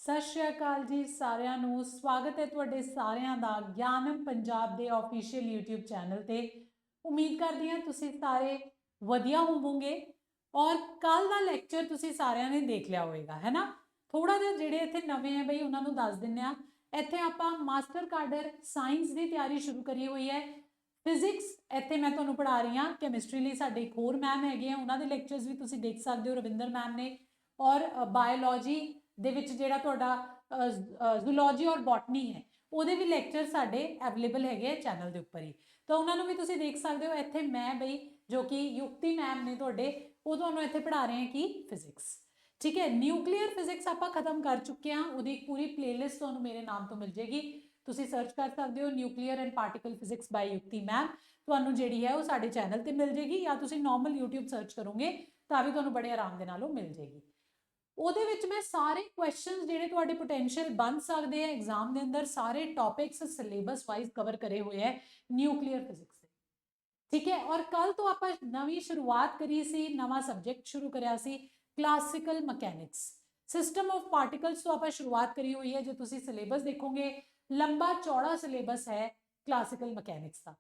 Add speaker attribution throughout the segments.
Speaker 1: सत श्री अकाल जी सारिਆਂ ਨੂੰ स्वागत है ਤੁਹਾਡੇ ਸਾਰਿਆਂ ਦਾ ਗਿਆਨਮ ਪੰਜਾਬ ਦੇ ऑफिशियल यूट्यूब चैनल ਤੇ। उम्मीद करती ਹਾਂ ਤੁਸੀਂ ਸਾਰੇ ਵਧੀਆ ਹੋਵੋਗੇ और ਕੱਲ ਦਾ ਲੈਕਚਰ ਤੁਸੀਂ ਸਾਰਿਆਂ ਨੇ ਦੇਖ ਲਿਆ ਹੋਵੇਗਾ है ना। ਥੋੜਾ ਜਿਹਾ ਜਿਹੜੇ ਇੱਥੇ ਨਵੇਂ ਹੈ ਬਈ ਉਹਨਾਂ ਨੂੰ ਦੱਸ ਦਿੰਨੇ ਆ। ਇੱਥੇ ਆਪਾਂ ਮਾਸਟਰ ਕਾਡਰ ਸਾਇੰਸ ਦੀ ਤਿਆਰੀ ਸ਼ੁਰੂ ਕਰੀ ਹੋਈ ਹੈ। ਫਿਜ਼ਿਕਸ ਇੱਥੇ ਮੈਂ ਤੁਹਾਨੂੰ ਪੜ੍ਹਾ ਰਹੀ ਹਾਂ। ਕੈਮਿਸਟਰੀ ਲਈ ਸਾਡੇ ਇੱਕ ਹੋਰ ਮੈਮ ਹੈਗੇ ਆ, ਉਹਨਾਂ ਦੇ ਲੈਕਚਰਸ ਵੀ ਤੁਸੀਂ ਦੇਖ ਸਕਦੇ ਹੋ, ਰਵਿੰਦਰ ਮੈਮ ਨੇ। ਔਰ ਬਾਇਓਲੋਜੀ ਦੇ ਵਿੱਚ ਜਿਹੜਾ ਤੁਹਾਡਾ ਜ਼ੂਲੋਜੀ ਔਰ ਬੋਟਨੀ ਹੈ ਉਹਦੇ ਵੀ ਲੈਕਚਰ ਸਾਡੇ ਅਵੇਲੇਬਲ ਹੈਗੇ ਚੈਨਲ ਦੇ ਉੱਪਰ ਹੀ, ਤਾਂ ਉਹਨਾਂ ਨੂੰ ਵੀ ਤੁਸੀਂ ਦੇਖ ਸਕਦੇ ਹੋ। ਇੱਥੇ ਮੈਂ ਬਈ ਜੋ ਕਿ ਯੁਕਤੀ ਮੈਮ ਨੇ ਤੁਹਾਡੇ, ਉਹ ਤੁਹਾਨੂੰ ਇੱਥੇ ਪੜ੍ਹਾ ਰਹੇ ਹਾਂ ਕਿ ਫਿਜ਼ਿਕਸ। ठीक है, न्यूक्लियर फिजिक्स आप खत्म कर चुके हैं, वो एक पूरी प्लेलिस्ट तो मेरे नाम तो मिल जाएगी, तुसी सर्च कर सकते हो nuclear and particle physics bye युक्ति मैम। तुहानू जिहड़ी है वो साडे चैनल ते मिल जाएगी, या तुसी नॉर्मल यूट्यूब सर्च करोगे तो भी तुहानू बड़े आराम दे नालों मिल जाएगी। ਉਹਦੇ ਵਿੱਚ मैं सारे क्वेश्चन ਜਿਹੜੇ ਤੁਹਾਡੇ पोटेंशियल बन सकते हैं एग्जाम के अंदर, सारे टॉपिक्स सिलेबस वाइज कवर करे हुए हैं न्यूक्लियर फिजिक्स ਦੇ। ठीक है, और कल तो आप नवी शुरुआत करी सी, नवा सब्जेक्ट शुरू कराया सी classical mechanics, system of particles तो आप शुरुआत करी हुई है। जो तुसी सिलेबस देखोगे लंबा चौड़ा सिलेबस है क्लासिकल मकैनिक्स का।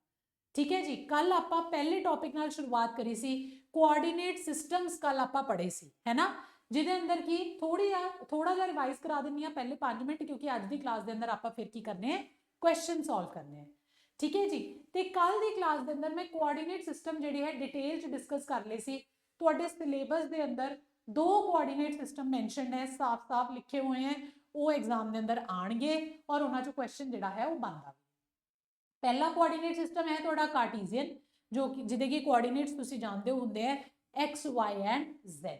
Speaker 1: ठीक है जी, कल आप पहले टॉपिक नाल शुरुआत करी सी कोआर्डिनेट सिस्टम्स, कल आप पढ़े सी है ना, जिहदे अंदर की थोड़ा जिहा रिवाइज करा दिंदी हां पहले 5 मिनट, क्योंकि अज की क्लास के अंदर आप फिर की करने हैं, क्वेश्चन सॉल्व करने हैं। ठीक है जी, तो कल की क्लास के अंदर मैं कोआर्डिनेट सिस्टम जिहड़ी है डिटेल च डिस्कस कर ली सी। तुहाडे सिलेबस के अंदर 2 कोआर्डिनेट सिस्टम मैंशनड है, साफ साफ लिखे हुए हैं, वो एग्जाम के अंदर आएंगे और उन्होंने क्वेश्चन जिहड़ा है वो बनता। पहला कोआर्डिनेट सिस्टम है तुहाडा कार्टीजियन, जो कि जिहदे की कोआर्डिनेट्स तुसीं जानते हो हुंदे हैं एक्स वाई एंड Z।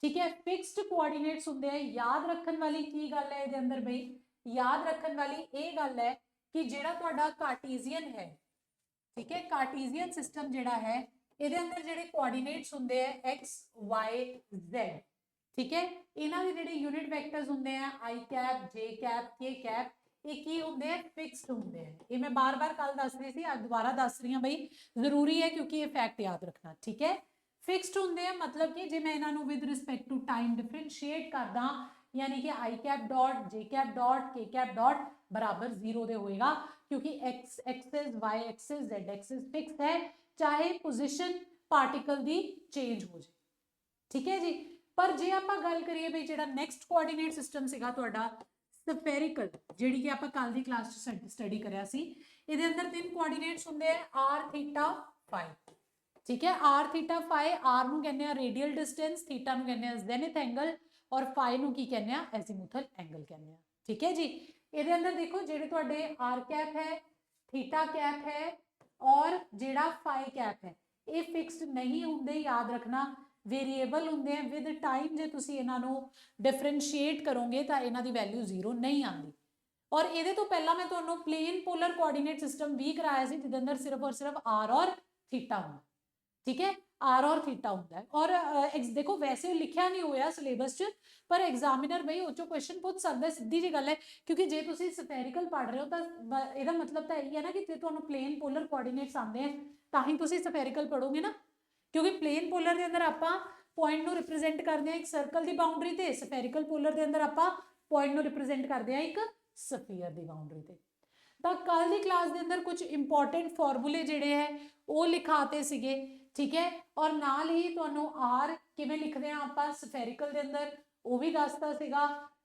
Speaker 1: ठीक है, फिक्स्ड कोआर्डिनेट्स होंगे हैं। याद रखने वाली की गल है इहदे अंदर बई, याद रखने वाली ये गल है कि जिहड़ा तुहाडा कार्टीजियन है, ठीक है, कार्टीजियन सिस्टम जिहड़ा है इहदे अंदर जिहड़े कोआर्डिनेट्स होंगे हैं एक्स वाई Z। ठीक है, इन्हां दे जिहड़े यूनिट वैक्टर्स होंगे हैं आई कैप, जे कैप, के कैप, ये की होंगे हैं, फिक्स्ड होंगे हैं। ये मैं बार बार कल दस रही थी, आज दोबारा दस रही हूँ बई, जरूरी है क्योंकि ये फैक्ट याद रखना। ठीक है, फिक्स्ड होंगे हैं मतलब कि जे मैं इन्हों with respect to time differentiate करदा, यानी कि I cap dot, J cap dot, K cap dot बराबर 0 दे होएगा, क्योंकि X axis, Y axis, Z axis fix है, चाहे पोजिशन पार्टिकल दी चेंज हो जाए। ठीक है जी, पर जे आप गल करिए भाई जो नैक्सट कोआर्डिनेट सिस्टम सीगा तुहाडा स्फेरिकल, जिहड़ी कि आपां कल दी क्लास स्टडी करिया सी, इहदे अंदर 3 कोआर्डिनेट्स हुंदे हैं आर, थीटा, फाई। ठीक है, आर, थीटा, फाई, आर नूं कहने रेडियल डिस्टेंस, थीटा नूं कहने जेनिथ एंगल और फाई नूं की कहने एजीमुथल एंगल कहने। ठीक है जी, इहदे अंदर देखो जिहड़े तुहाडे आर कैप है, थीटा कैप है और जिहड़ा फाई कैप है, ये फिक्स्ड नहीं हुंदे, याद रखना, वेरीएबल होंगे हैं। विद टाइम जो तुसी इन्हां नूं डिफरेंशिएट करोगे तो इन्हां दी वैल्यू 0 नहीं आती। और ये तो पहला मैं तुहानूं प्लेन पोलर कोआर्डिनेट सिस्टम भी कराया सी, जिहदे अंदर सिर्फ और सिर्फ आर और थीटा होंदा। ठीक है, आर और थीटा होंदा है। और देखो वैसे लिखा नहीं होया सिलेबस च, पर एग्जामिनर बई उस क्वेश्चन पूछ सकता है, सीधी जी गल है, क्योंकि जे तुसी स्फेरिकल पढ़ रहे हो तो इसका मतलब तो यही है ना कि जे तुहानूं प्लेन पोलर कोआर्डिनेट्स आते हैं तो ही तुसी स्फेरिकल पढ़ोगे ना, क्योंकि प्लेन पोलर के अंदर आप पॉइंट नूं रिप्रेजेंट करते हैं एक सर्कल की बाउंड्री ते, स्फेरिकल पोलर के अंदर आप पॉइंट नूं रिप्रेजेंट करते हैं एक स्फीयर की बाउंड्री ते। तो कल की क्लास के अंदर कुछ इंपॉर्टेंट फॉर्मूले जिहड़े है वो लिखाते सीगे। ठीक है, और नाल ही तुहानूं आर किवें लिखदे हां आपां स्फेरिकल के अंदर वो भी दसदा सीगा,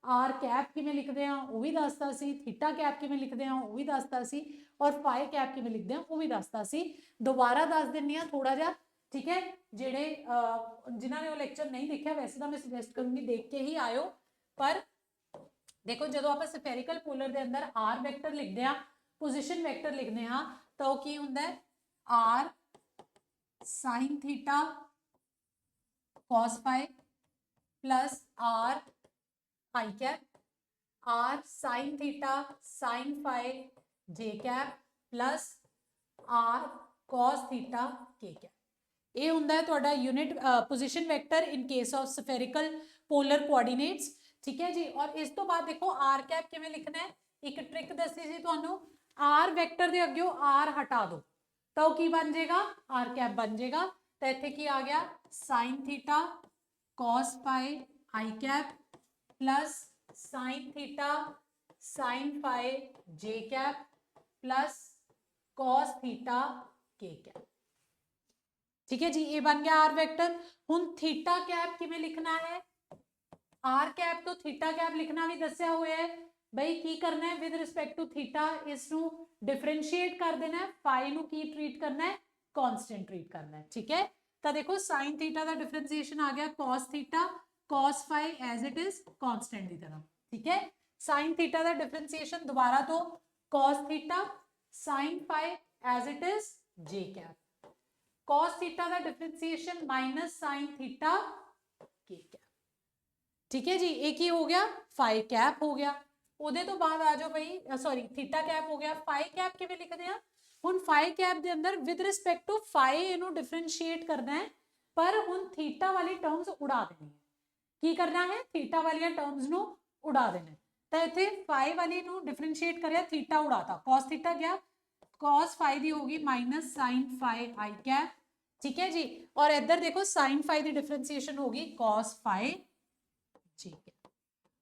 Speaker 1: आर कैप किवें लिखदे हां वो भी दसदा सी, थीटा कैप किवें लिखदे हां वो भी दसदा सी, और फाई कैप किवें लिखदे हां वो भी दसदा सी। दोबारा दस दिंदी हां थोड़ा जिहा। ठीक है, जिहड़े जिन्होंने वो लेक्चर नहीं देखा, वैसे तो मैं सुजैसट करूँगी देख के ही आयो, पर देखो जो आप स्फेरिकल पोलर के अंदर आर वैक्टर लिखते हैं, पोजिशन वैक्टर लिखते हैं, तो वो की हुंदा है R sine theta cos phi plus R I cap, R sine theta sine phi J cap plus R cos theta के कैप। ये हुंदा है तुहाडा unit position vector in case of spherical polar coordinates. ठीक है जी, और इस तो बाद देखो आर कैप किवें लिखना है, एक ट्रिक दसी सी तुहानूं, आर वैक्टर दे अग्गों आर हटा दो तो की बन जाएगा, आर कैप बन जाएगा। तो इत्थे की आ गया sine theta cos phi i cap plus sine theta sine phi J cap plus cos theta के कैप। ठीक है जी, ये बन गया आर वैक्टर। हुण थीटा कैप किवें लिखना है, आर कैप तो थीटा कैप लिखना भी दस्या होया है बई। की करना है विद रिस्पेक्ट टू थीटा, इसनू डिफरेंशिएट कर देना है, फाई नू की ट्रीट करना है, कांस्टेंट ट्रीट करना है। ठीक है, तो देखो साइन थीटा का डिफरेंशिएशन आ गया cos theta, cos phi as it is constant की तरह। ठीक है, साइन थीटा का डिफरेंशिएशन दोबारा तो cos theta sine phi as it is J cap, cos theta का डिफरेंशिएशन माइनस साइन थीटा के कैप। ठीक है जी, एक ही हो गया फाई कैप हो गया। ਉਹਦੇ ਤੋਂ ਬਾਅਦ ਆ ਜਾਓ ਬਈ, ਸੌਰੀ ਥੀਟਾ ਕੈਪ ਹੋ ਗਿਆ। फाई कैप ਕਿਵੇਂ ਲਿਖਦੇ ਆ, ਹੁਣ फाई कैप ਦੇ ਅੰਦਰ ਵਿਦ ਰਿਸਪੈਕਟ ਟੂ फाई ਇਹਨੂੰ ਡਿਫਰੈਂਸ਼ੀਏਟ ਕਰਨਾ ਹੈ, ਪਰ ਹੁਣ ਥੀਟਾ ਵਾਲੀ ਟਰਮਸ ਉਡਾ ਦੇਣੀ ਹੈ। ਕੀ ਕਰਨਾ ਹੈ, ਥੀਟਾ ਵਾਲੀਆਂ ਟਰਮਸ ਨੂੰ ਉਡਾ ਦੇਣਾ। ਤਾਂ ਇੱਥੇ फाई ਵਾਲੀ ਨੂੰ ਡਿਫਰੈਂਸ਼ੀਏਟ ਕਰਿਆ, ਥੀਟਾ ਉਡਾਤਾ, cos ਥੀਟਾ ਗਿਆ, cos फाई ਦੀ ਹੋਗੀ minus sine phi i cap. ठीक है जी, और इधर देखो साइन फाई की डिफरेंशिएशन होगी cos फाई जी कैप।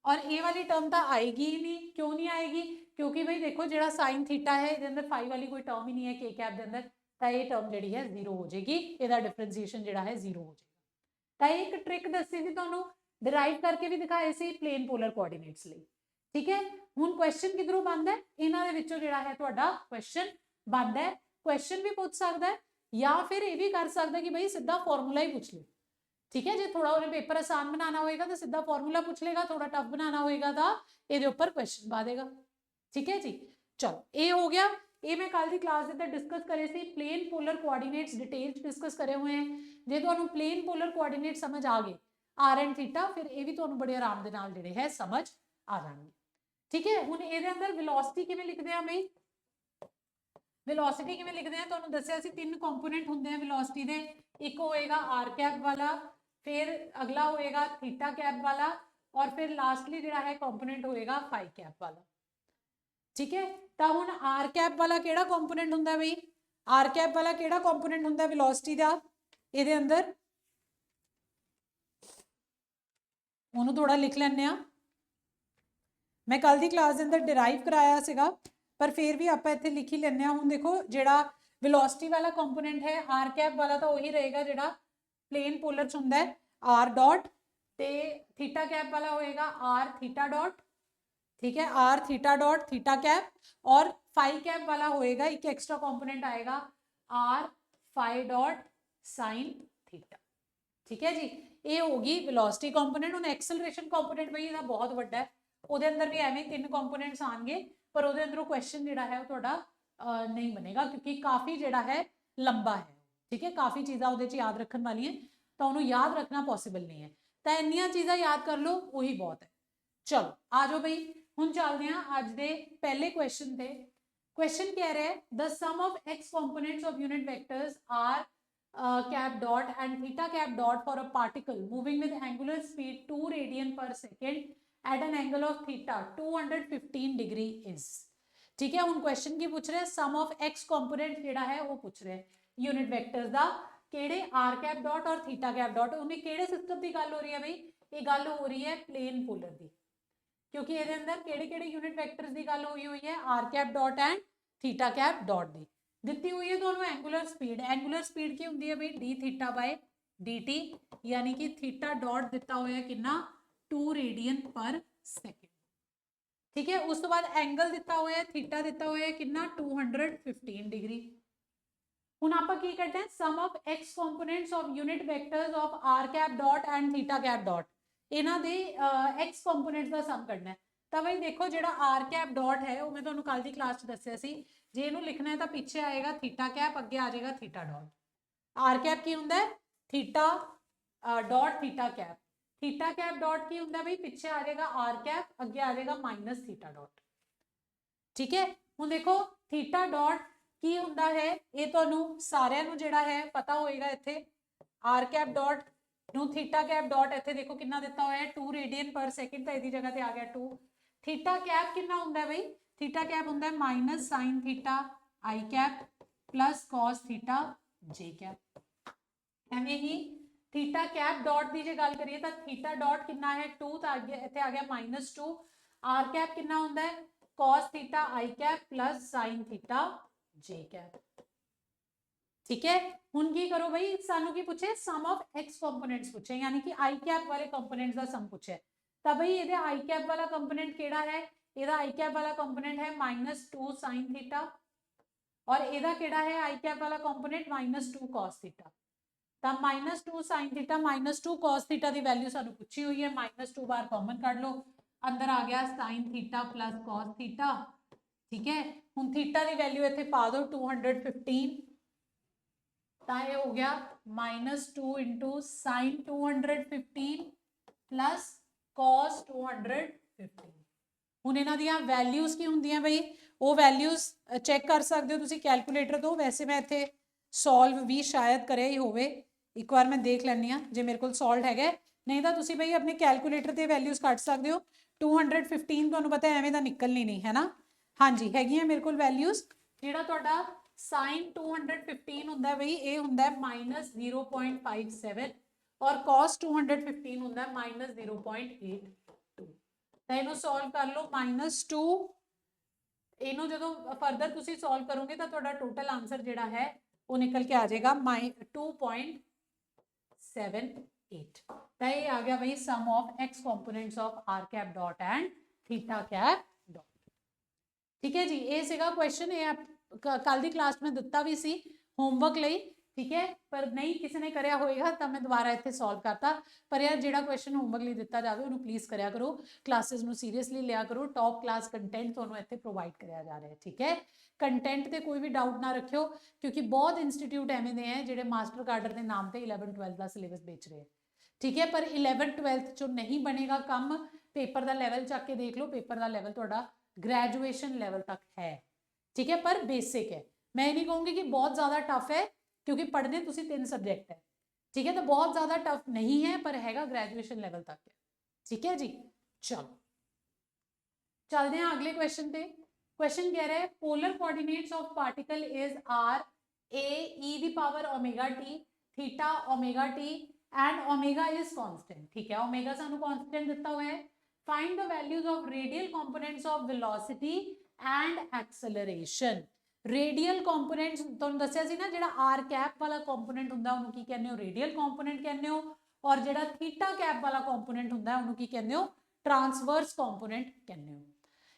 Speaker 1: और ए वाली टर्म तो आएगी ही नहीं, क्यों नहीं आएगी, क्योंकि भाई देखो जो साइन थीटा है ये अंदर फाई वाली कोई टर्म ही नहीं है के कैप के अंदर, तो ये टर्म जी है जीरो हो जाएगी, इसका डिफरेंशिएशन जो है जीरो हो जाएगा। तो एक ट्रिक दसी थी तुहानू, डिराइव करके भी दिखाए सी प्लेन पोलर कोआर्डीनेट्स लिए। ठीक है, हुण क्वेश्चन किधरों बनता है, इन्हां दे विचों जिहड़ा है तुहाडा क्वेश्चन बनता है। क्वेश्चन भी पूछ सकता है या फिर ये भी कर सकता है कि भाई सीधा फॉर्मूला ही पूछ लो। ठीक है, जो थोड़ा उन्हें पेपर आसान बनाना होगा तो सीधा फॉर्मूला पूछ लेगा, थोड़ा टफ बनाना होगा तो ये ऊपर क्वेश्चन पा देगा। ठीक है जी, चलो ये हो गया। ये मैं कल की क्लास के अंदर डिस्कस करे सी, प्लेन पोलर कोआर्डीनेट्स डिटेल डिस्कस करे हुए हैं। जे तुहानू प्लेन पोलर कोआर्डीनेट समझ आ गए आर एंड थीटा, फिर ये भी तुहानू बड़े आराम के नाल जिहड़े है समझ आ जाएंगे। ठीक है, हुण इहदे अंदर वेलोसिटी किवें लिखदे आ बई, वेलोसिटी किवें लिखदे आ तुहानू दस्सिया सी, तीन कंपोनेंट हुंदे आ वेलोसिटी दे, एक होएगा आर कैप वाला, फिर अगला होएगा थीटा कैप वाला, और फिर लास्टली जो है कंपोनेंट होएगा फाई कैप वाला। ठीक है, तो हुण आर कैप वाला केड़ा कंपोनेंट हुंदा बई, आर कैप वाला केड़ा कंपोनेंट हुंदा वेलोसिटी दा, इहदे अंदर उहनू थोड़ा लिख लैंदे आ। मैं कल की क्लास के अंदर डिराइव कराया सीगा, पर फिर भी आपां इत्थे लिख ही लैंदे आ। हुण देखो जिहड़ा वेलोसिटी वाला कंपोनेंट है आर कैप वाला, तो वही रहेगा जिहड़ा प्लेन पोलर च हुंदा है आर डॉट, ते थीटा कैप वाला होएगा आर थीटा डॉट। ठीक है, R theta dot theta cap, और फाई कैप वाला होएगा एक एक्स्ट्रा कंपोनेंट आएगा R phi dot sine theta. ठीक है जी, ये होगी वेलोसिटी कंपोनेंट। हुण एक्सेलरेशन कंपोनेंट बई इहदा बहुत वड्डा है, उहदे अंदर भी एवें तीन कंपोनेंट्स आएंगे, पर उहदे अंदरों क्वेश्चन जिहड़ा है तुहाडा नहीं बनेगा, क्योंकि काफ़ी जिहड़ा है लंबा है। ठीक है, काफ़ी चीज़ां उहदे च याद रखने वाली हैं, तो उन्होंने याद रखना पॉसिबल नहीं है, तो इन्नियां चीज़ां याद कर लो वही बहुत है। चलो आ जाओ बई, हुण चलते हैं अज दे पहले क्वेश्चन ते। क्वेश्चन कह रहा है the sum of x components of unit vectors r cap dot and theta cap dot for a particle moving with angular speed 2 radian per second at an angle of theta 215 degree is. ठीक है, हुण question की पूछ रहे हैं, sum of x component जिहड़ा है वो पूछ रहे हैं यूनिट वेक्टर्स दा, केड़े आर कैप डॉट और थीटा कैप डॉट। उन्हें केड़े सिस्टम की गल हो रही है बई, ये गल हो रही है प्लेन पोलर की, क्योंकि ये अंदर केड़े केड़े यूनिट वैक्टर्स की गल हुई है are cap dot and theta cap dot की। दिती हुई है दोनों एंगुलर स्पीड, एंगुलर स्पीड की होंगी है बई D theta by D T, यानी कि थीटा डॉट दिता हुआ है कितना 2 रेडियन पर सेकेंड। ठीक है, उस तो बाद एंगल दिता हुआ है थीटा दिता हुआ है कितना 215 डिग्री। हुण आपां की करते हैं, sum of x components of unit vectors of r cap dot and theta cap dot, इन्हां दे एक्स कंपोनेंट्स का सम करना है। तो बई देखो जिहड़ा आर कैप डॉट है वो मैं तुहानूं कल की क्लास दस्सिया सी, जे इहनूं लिखना है तो पिछे आएगा थीटा कैप, अगे आ जाएगा थीटा डॉट। आर कैप की हुंदा है theta dot theta cap, theta cap dot की हुंदा बई पिछे आ जाएगा आर कैप, अगे आ जाएगा माइनस थीटा डॉट। ठीक है, हुण देखो थीटा डॉट की हुंदा है, ये तुहानूं सारिआं नूं जिहड़ा है पता होएगा। इत्थे आर कैप डॉट नूं थीटा कैप डॉट इत्थे देखो कितना दिता होया है 2 रेडियन पर सेकेंड, तो इसकी जगह ते आ गया 2। थीटा कैप कितना हुंदा है बई, थीटा कैप हुंदा है माइनस साइन थीटा आई कैप प्लस कॉस थीटा जे कैप। एवें ही थीटा कैप डॉट की जे गल करिए तो थीटा डॉट कितना है 2 तो इत्थे आ गया -2 आर कैप कितना होंदा है cos थीटा आई कैप प्लस sin थीटा जे कैप ठीक है हुन की करो भाई सानू की पूछे सम ऑफ एक्स कंपोनेंट्स पूछे यानी कि आई कैप वाले कंपोनेंट्स का सम पूछे तो भाई ये आई कैप वाला कंपोनेंट केड़ा है ਇਹਦਾ आई कैप वाला कंपोनेंट है -2 sin थीटा और ਇਹਦਾ केड़ा है आई कैप वाला कंपोनेंट -2 cos थीटा तो -2 sin थीटा -2 cos थीटा की वैल्यू सानू पूछी हुई है -2 बार कॉमन कर लो अंदर आ गया sin theta plus cos theta ठीक है हुन थीटा की वैल्यू इत्थे पा दो 215 तो ये हो गया -2 इंटू साइन 215 प्लस cos 215 ਹੁਣ ਇਹਨਾਂ ਦੀਆਂ ਵੈਲਿਊਜ਼ ਕੀ ਹੁੰਦੀਆਂ ਬਈ ਉਹ ਵੈਲਿਊਜ਼ ਚੈੱਕ ਕਰ ਸਕਦੇ ਹੋ ਤੁਸੀਂ ਕੈਲਕੂਲੇਟਰ ਤੋਂ ਵੈਸੇ ਮੈਂ ਇੱਥੇ ਸੋਲਵ ਵੀ ਸ਼ਾਇਦ ਕਰਿਆ ਹੀ ਹੋਵੇ ਇੱਕ ਵਾਰ ਮੈਂ ਦੇਖ ਲੈਣੀ ਆ ਜੇ ਮੇਰੇ ਕੋਲ ਸੋਲਵਡ ਹੈਗਾ ਨਹੀਂ ਤਾਂ ਤੁਸੀਂ ਬਈ ਆਪਣੇ ਕੈਲਕੂਲੇਟਰ ਤੇ ਵੈਲਿਊਜ਼ ਕੱਢ ਸਕਦੇ ਹੋ 215 ਤੁਹਾਨੂੰ ਪਤਾ ਐਵੇਂ ਦਾ ਨਿਕਲਣੀ ਨਹੀਂ ਹੈ ਨਾ ਹਾਂਜੀ ਹੈਗੀਆਂ ਮੇਰੇ ਕੋਲ ਵੈਲਿਊਜ਼ ਜਿਹੜਾ ਤੁਹਾਡਾ sin 215 ਹੁੰਦਾ ਬਈ ਇਹ ਹੁੰਦਾ -0.57 और cos 215 ਹੁੰਦਾ -0.82 तो इनू सॉल्व कर लो -2 इनू जो फर्दर तुसी सॉल्व करोगे तो ਤੁਹਾਡਾ टोटल आंसर ਜਿਹੜਾ है वो निकल के आ जाएगा 2.78 तो ये आ गया भाई sum of x components of r cap dot and theta cap dot ठीक है जी ये सीगा क्वेश्चन ये कल दी क्लास में दिता भी सी होमवर्क लई ठीक है पर नहीं किसी ने कराया होएगा तो मैं दोबारा इत्थे सॉल्व करता पर यार जिहड़ा क्वेश्चन होमवर्क लई दिता जावे उन्होंने प्लीज कराया करो क्लासेस नूं सीरियसली लिया करो टॉप क्लास कंटेंट तुहानूं इत्थे प्रोवाइड कराया जा रहा है ठीक है कंटेंट ते कोई भी डाउट ना रखियो क्योंकि बहुत इंस्टीट्यूट एवें दे हैं जिहड़े मास्टर कार्डर के नाम ते 11-12 का सिलेबस बेच रहे हैं ठीक है पर 11-12 चो नहीं बनेगा कम पेपर का लैवल चक के देख लो पेपर का लैवल तुहाडा ग्रैजुएशन लैवल तक है ठीक है पर बेसिक है मैं नहीं कहूँगी कि बहुत ज़्यादा टफ है क्योंकि पढ़ने तुसी 3 सब्जेक्ट है ठीक है तो बहुत ज़्यादा टफ नहीं है पर हैगा ग्रैजुएशन लेवल तक है ठीक है जी चलो चलते हैं अगले क्वेश्चन पे क्वेश्चन कह रहा है polar coordinates of particle is R A E the power omega T theta omega T and omega is constant ठीक है ओमेगा सानू कांस्टेंट दिता हुआ है find the values of radial components of velocity and acceleration radial components तुहानूं दस्सिया सी ना जिहड़ा आर कैप वाला कंपोनेंट हुंदा उहनूं की कहंदे हो रेडियल कंपोनेंट कहंदे हो और जिहड़ा थीटा कैप वाला कंपोनेंट हुंदा उहनूं की कहंदे हो ट्रांसवर्स कंपोनेंट कहंदे हो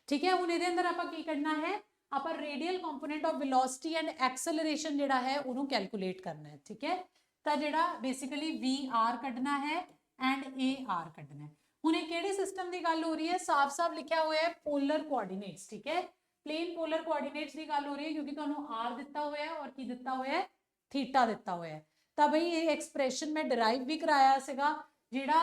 Speaker 1: ठीक है हुण इहदे अंदर आपां की करना है आपां radial component of velocity and acceleration जिहड़ा है उहनूं कैलकुलेट करना है ठीक है तां जिहड़ा बेसिकली वी आर कढना है एंड ए आर कढना है हुण इह किहड़े सिस्टम की गल हो रही है साफ साफ लिखा हुआ है पोलर कोऑर्डिनेट्स ठीक है प्लेन पोलर कोऑर्डिनेट्स की गल हो रही है क्योंकि तुहानूं आर दिता हुआ है और की दिता हुआ है थीटा दिता हुआ है तो भाई ये एक्सप्रैशन मैं डिराइव भी कराया सीगा जिहड़ा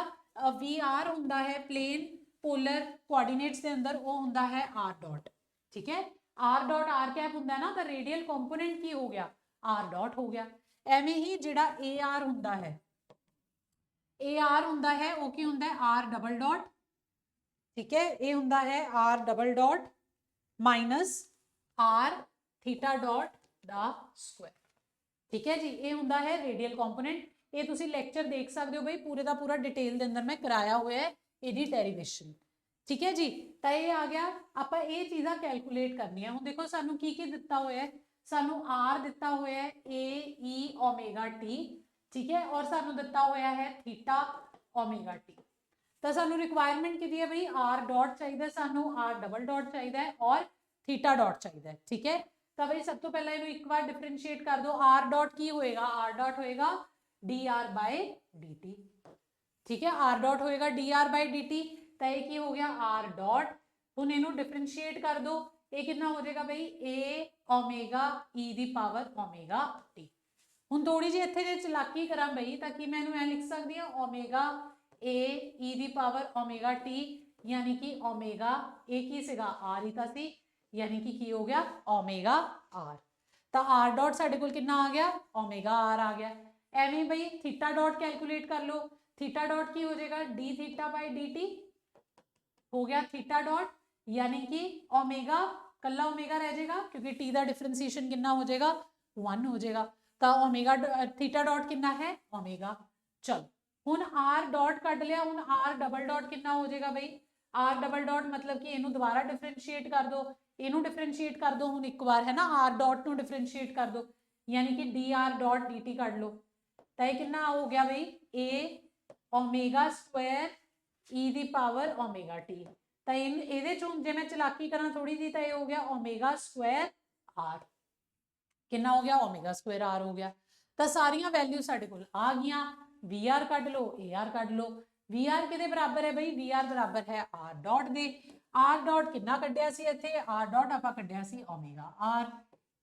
Speaker 1: वी आर हुंदा है प्लेन पोलर कोऑर्डिनेट्स के अंदर वो हुंदा है आर डॉट ठीक है आर डॉट आर कैप हुंदा ना तो रेडियल कंपोनेंट की हो गया आर डॉट हो गया एवें ही जिहड़ा ए आर हुंदा है वो की हुंदा है आर डबल डॉट ठीक है ये हुंदा है R double dot minus R theta dot दा स्क्वायर ठीक है जी ये हुंदा है रेडियल कंपोनेंट ये तुसी लेक्चर देख सकते हो भाई पूरे का पूरा डिटेल के अंदर मैं कराया हुआ है इहदी डेरिवेशन ठीक है जी तो ये आ गया आपां ये चीज़ां कैलकुलेट करनी है हुण देखो सानू की दिता हुआ है सानू आर दिता हुआ है ए ई ओमेगा टी ठीक है और सानू दिता हुआ है थीटा ओमेगा टी तो सानू रिक्वायरमेंट की है भाई आर डॉट चाहिए सानू आर डबल डॉट चाहिए और थीटा डॉट चाहिए ठीक है तो भाई सब तो पहले इन्हें एक बार डिफरेंशिएट कर दो आर डॉट की होएगा आर डॉट होएगा D R by D T ठीक है आर डॉट होएगा D R by D T तो ये की हो गया आर डॉट हुण इनू डिफरेंशिएट कर दो ये कितना हो जाएगा भाई a omega e the power omega t हुण थोड़ी जी इत्थे जे चलाकी करा भाई ताकि मैं इनू ऐ लिख सकती हूँ omega A E the power omega T यानी कि ओमेगा ए की सीगा आर ही था सी यानी कि की हो गया ओमेगा आर तो आर डॉट साडे कोल कितना आ गया ओमेगा आर आ गया एवें भाई थीटा डॉट कैलकुलेट कर लो थीटा डॉट की हो जाएगा D theta by D T हो गया थीटा डॉट यानी कि ओमेगा कला ओमेगा रह जाएगा क्योंकि टी का डिफरेंशिएशन कितना हो जाएगा 1 हो जाएगा तो ओमेगा थीटा डॉट कितना है ओमेगा चलो ਹੁਣ r ਡਾਟ ਕੱਢ ਲਿਆ, ਹੁਣ r ਡਬਲ ਡਾਟ ਕਿੰਨਾ ਹੋ ਜਾਏਗਾ ਬਈ, r ਡਬਲ ਡਾਟ मतलब कि ਇਹਨੂੰ ਦੁਬਾਰਾ ਡਿਫਰੈਂਸ਼ੀਏਟ ਕਰ ਦੋ, ਇਹਨੂੰ ਡਿਫਰੈਂਸ਼ੀਏਟ ਕਰ ਦੋ ਹੁਣ ਇੱਕ ਵਾਰ है ना, r ਡਾਟ ਨੂੰ ਡਿਫਰੈਂਸ਼ੀਏਟ ਕਰ ਦੋ यानी कि dr ਡਾਟ dt ਕੱਢ ਲਓ ਤਾਂ ਇਹ ਕਿੰਨਾ ਹੋ ਗਿਆ ਬਈ a omega Square e the power omega t, ਤਾਂ ਇਹਦੇ ਚੋਂ ਜੇ ਮੈਂ ਚਲਾਕੀ ਕਰਾਂ ਥੋੜੀ ਜੀ ਤਾਂ ਇਹ ਹੋ ਗਿਆ ਓਮੇਗਾ ਸਕੁਆਇਰ r, ਕਿੰਨਾ ਹੋ ਗਿਆ ਓਮੇਗਾ ਸਕੁਆਇਰ r ਹੋ ਗਿਆ। ਤਾਂ ਸਾਰੀਆਂ ਵੈਲਿਊ ਸਾਡੇ ਕੋਲ ਆ ਗਈਆਂ, VR ਕੱਢ ਲਓ, AR ਕੱਢ ਲਓ। VR ਕਿਹਦੇ ਬਰਾਬਰ ਹੈ ਬਈ, VR ਬਰਾਬਰ ਹੈ R ਡਾਟ ਦੇ, R ਡਾਟ ਕਿੰਨਾ ਕੱਢਿਆ ਸੀ ਇੱਥੇ, R ਡਾਟ ਆਪਾਂ ਕੱਢਿਆ ਸੀ ਓਮੇਗਾ R,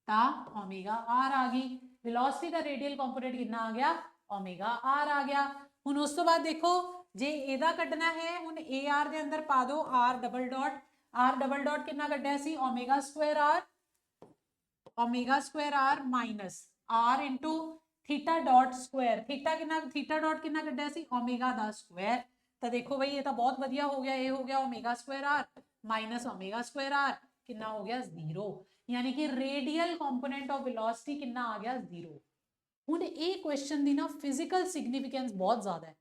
Speaker 1: ਤਾਂ ਓਮੇਗਾ R ਆ ਗਈ। ਵੈਲੋਸਿਟੀ ਦਾ ਰੇਡੀਅਲ ਕੰਪੋਨੈਂਟ ਕਿੰਨਾ ਆ ਗਿਆ, ਓਮੇਗਾ R ਆ ਗਿਆ। ਹੁਣ ਉਸ ਤੋਂ ਬਾਅਦ ਦੇਖੋ ਜੇ ਇਹਦਾ ਕੱਢਣਾ ਹੈ, ਹੁਣ AR ਦੇ ਅੰਦਰ ਪਾ ਦਿਓ R double dot, R double dot ਕਿੰਨਾ ਕੱਢਿਆ ਸੀ omega square R, omega square r minus r into theta dot square, theta dot कितना कढ़िया सी ओमेगा दा स्क्वायर, तो देखो भाई ये तो बहुत बढ़िया हो गया, ये हो गया omega square r minus omega square r कितना हो गया 0, यानी कि रेडियल कंपोनेंट ऑफ वेलोसिटी कितना आ गया 0। हुण ये क्वेश्चन दी ना फिजिकल सिग्निफिकेंस बहुत ज्यादा है,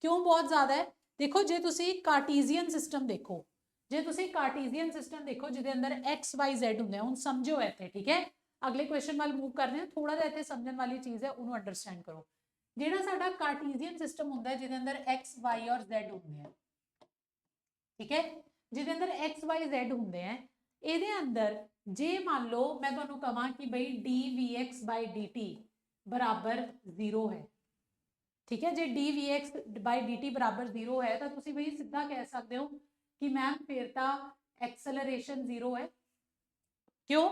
Speaker 1: क्यों बहुत ज्यादा है, देखो जे तुसी कार्टीजियन सिस्टम देखो, जे तुसी कार्टीजियन सिस्टम देखो जिहदे अंदर x y z हुंदे, हुण समझो इत्थे ठीक है, अगले क्वेश्चन वाल मूव करने थोड़ा जिहा इत्थे समझण वाली चीज़ है, उन्होंने अंडरस्टैंड करो। जिहड़ा साडा कार्टीजियन सिस्टम हुंदा है जिहदे अंदर x y और z हुंदे हैं, ठीक है, जिहदे अंदर x y z हुंदे हैं, इहदे अंदर जे मान लो मैं तुहानूं कहां कि बई dvx by dt बराबर 0 है, ठीक है, जे dvx by dt बराबर 0 है तो तुसीं बई सीधा कह सकते हो कि मैम फिर तो एक्सेलरेशन 0 है। क्यों,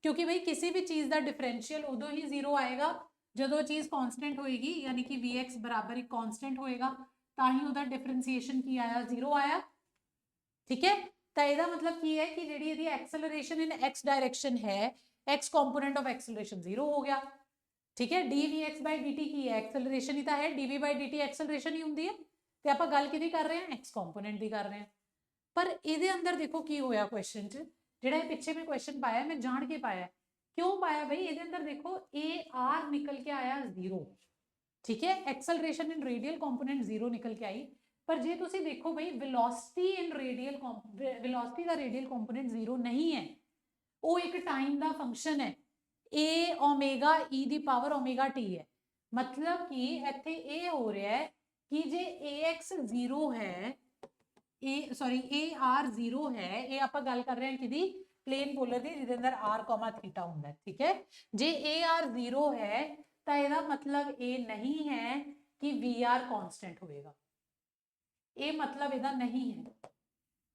Speaker 1: क्योंकि भाई किसी भी चीज़ का डिफरेंशियल उदों ही 0 आएगा जो चीज़ कॉन्सटेंट होएगी, यानी कि Vx बराबर एक कॉन्सटेंट होएगा, ताही उहदा डिफरेंशिएशन की आया 0 आया, ठीक है। तो यह मतलब की है कि जिहड़ी इहदी एक्सेलरेशन इन x डायरेक्शन है, x कंपोनेंट ऑफ एक्सेलरेशन 0 हो गया, ठीक है। dvx by dt की है एक्सेलरेशन ही तो है, dv by dt एक्सेलरेशन ही होंदी है, तो आप गल किहदी कर रहे हैं x कंपोनेंट की कर रहे हैं। पर इहदे अंदर देखो की होया क्वेश्चन च, जिहड़ा पिछे मैं क्वेश्चन पाया मैं जान के पाया, क्यों पाया भाई, इहदे अंदर देखो AR निकल के आया 0, ठीक है, एक्सेलरेशन इन रेडियल कंपोनेंट 0 निकल के आई, पर जे तुसी देखो भाई वेलोसिटी इन रेडियल वेलोसिटी दा रेडियल कंपोनेंट 0 नहीं है, वो एक टाइम दा फंक्शन है, a omega e the power omega t है, मतलब कि इत्थे ये हो रहा है कि जे AX 0 है, AR 0 है, ये आप गल कर रहे हैं कि प्लेन पोलर की जिहदे अंदर r कॉमा थीटा हुंदा है, ठीक है। जे AR 0 है तो यदा मतलब ये नहीं है कि VR कांस्टेंट होएगा, ये मतलब यदा नहीं है,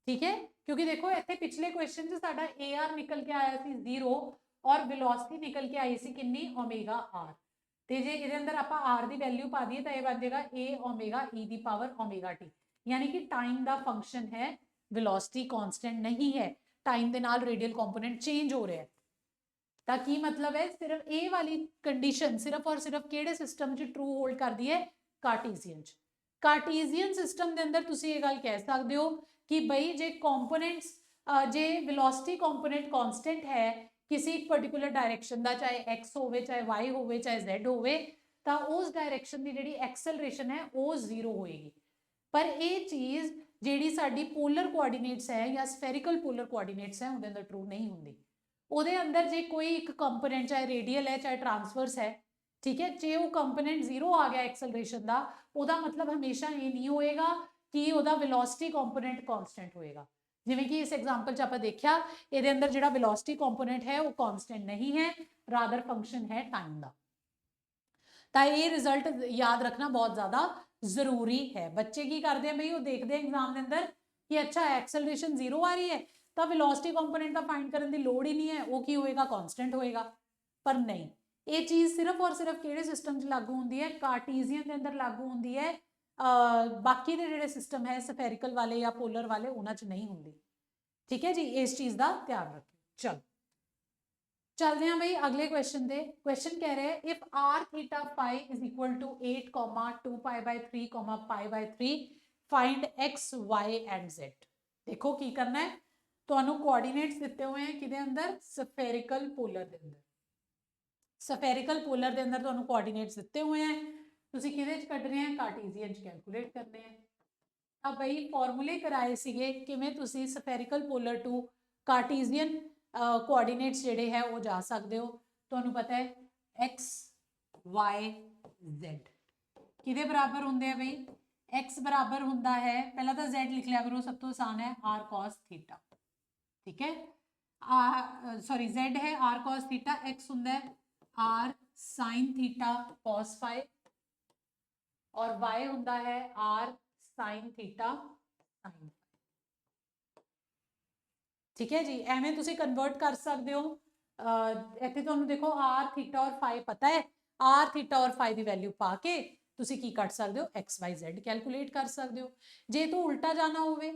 Speaker 1: ठीक है, क्योंकि देखो इत्थे पिछले क्वेश्चन च साडा AR निकल के आया सी 0 और वेलोसिटी निकल के आई सी कितनी ओमेगा r, ते जे इहदे अंदर आपां r दी वैल्यू पा दईए तो यह बन जाएगा a omega e the power omega t, यानी कि टाइम का फंक्शन है, वेलोसिटी कांस्टेंट नहीं है, टाइम के नाल रेडियल कंपोनेंट चेंज हो रहा है। तो की मतलब है सिर्फ ये वाली कंडीशन सिर्फ और सिर्फ किहड़े सिस्टम च ट्रू होल्ड करती है, कार्टीजियन च। कार्टीजियन सिस्टम के अंदर तुसीं ये गल कह सकते हो कि बई जे कंपोनेंट्स जे वेलोसिटी कंपोनेंट कांस्टेंट है किसी एक पर्टिकुलर डायरेक्शन का, चाहे एक्स होवे चाहे वाई होवे चाहे जैड होवे, तो उस डायरेक्शन की जिहड़ी एक्सेलरेशन है वो 0 होएगी। पर यह चीज़ जिहड़ी साडी पोलर कोआर्डीनेट्स है या स्फेरिकल पोलर कोआर्डीनेट्स है उहदे अंदर ट्रू नहीं हुंदी, उहदे अंदर जे कोई एक कंपोनेंट चाहे रेडियल है चाहे ट्रांसवर्स है, ठीक है, जे वो कंपोनेंट 0 आ गया एक्सेलरेशन का, उहदा मतलब हमेशा ये नहीं होएगा कि उहदा वेलोसिटी कंपोनेंट कांस्टेंट होएगा। जिवें कि इस एग्जाम्पल च आपां देखिया इहदे अंदर जिहड़ा वेलोसिटी कंपोनेंट है वो कांस्टेंट नहीं है, रादर फंक्शन है टाइम का। तो ये रिजल्ट याद रखना बहुत ज़्यादा जरूरी है। बच्चे की करते हैं भाई, वो देखते हैं एग्जाम के अंदर कि अच्छा एक्सेलरेशन 0 आ रही है तो वेलोसिटी कंपोनेंट का फाइंड करने की लोड़ ही नहीं है, वो की होएगा कांस्टेंट होएगा, पर नहीं, ये चीज़ सिर्फ और सिर्फ किहड़े सिस्टम च लागू होंदी है, कार्टीजियन के अंदर लागू होंदी है, बाकी के जिहड़े सिस्टम है स्फेरिकल वाले या पोलर वाले उन्हां च नहीं होंदी, ठीक है जी, इस चीज़ का ध्यान रखियो। चलो चलते हैं भाई अगले क्वेश्चन दे। क्वेश्चन कह रहे हैं if r theta phi is equal to 8, 2 pi by 3, pi by 3 find x y and z। देखो की करना है, तो कोऑर्डिनेट्स दिते हुए हैं किदे अंदर, स्फेरिकल पोलर के अंदर, स्फेरिकल पोलर के अंदर तो कोऑर्डिनेट्स दिते हुए हैं, ਤੁਸੀਂ ਕਿਹਦੇ 'ਚ ਕੱਢਣੇ ਆ, ਕਾਰਟੀਜ਼ੀਅਨ 'ਚ ਕੈਲਕੂਲੇਟ ਕਰਨੇ ਆ। ਤਾਂ ਬਈ ਫਾਰਮੂਲੇ ਕਰਾਏ ਸੀਗੇ ਕਿਵੇਂ ਤੁਸੀਂ ਸਫੈਰੀਕਲ ਪੋਲਰ ਟੂ ਕਾਰਟੀਜ਼ੀਅਨ ਕੋਆਰਡੀਨੇਟਸ ਜਿਹੜੇ ਹੈ ਉਹ ਜਾ ਸਕਦੇ ਹੋ। ਤੁਹਾਨੂੰ ਪਤਾ ਹੈ x y z ਕਿਹਦੇ ਬਰਾਬਰ ਹੁੰਦੇ ਆ ਬਈ, x ਬਰਾਬਰ ਹੁੰਦਾ ਹੈ, ਪਹਿਲਾਂ ਤਾਂ z ਲਿਖ ਲਿਆ ਕਰੋ, ਸਭ ਤੋਂ ਆਸਾਨ ਹੈ r cos थीटा, ठीक है। सॉरी z है r cos थीटा, x ਹੁੰਦਾ है r sin theta cos phi और y ਹੁੰਦਾ है r sin थीटा sin, ठीक है जी। ਐਵੇਂ ਤੁਸੀਂ ਕਨਵਰਟ ਕਰ ਸਕਦੇ ਹੋ। ਇੱਥੇ ਤੁਹਾਨੂੰ ਦੇਖੋ r थीटा और फाई पता है, r थीटा और फाई ਦੀ ਵੈਲਿਊ ਪਾ ਕੇ ਤੁਸੀਂ ਕੀ ਕੱਢ ਸਕਦੇ ਹੋ, x y z ਕੈਲਕੂਲੇਟ ਕਰ ਸਕਦੇ ਹੋ। ਜੇ ਤੂੰ ਉਲਟਾ ਜਾਣਾ ਹੋਵੇ,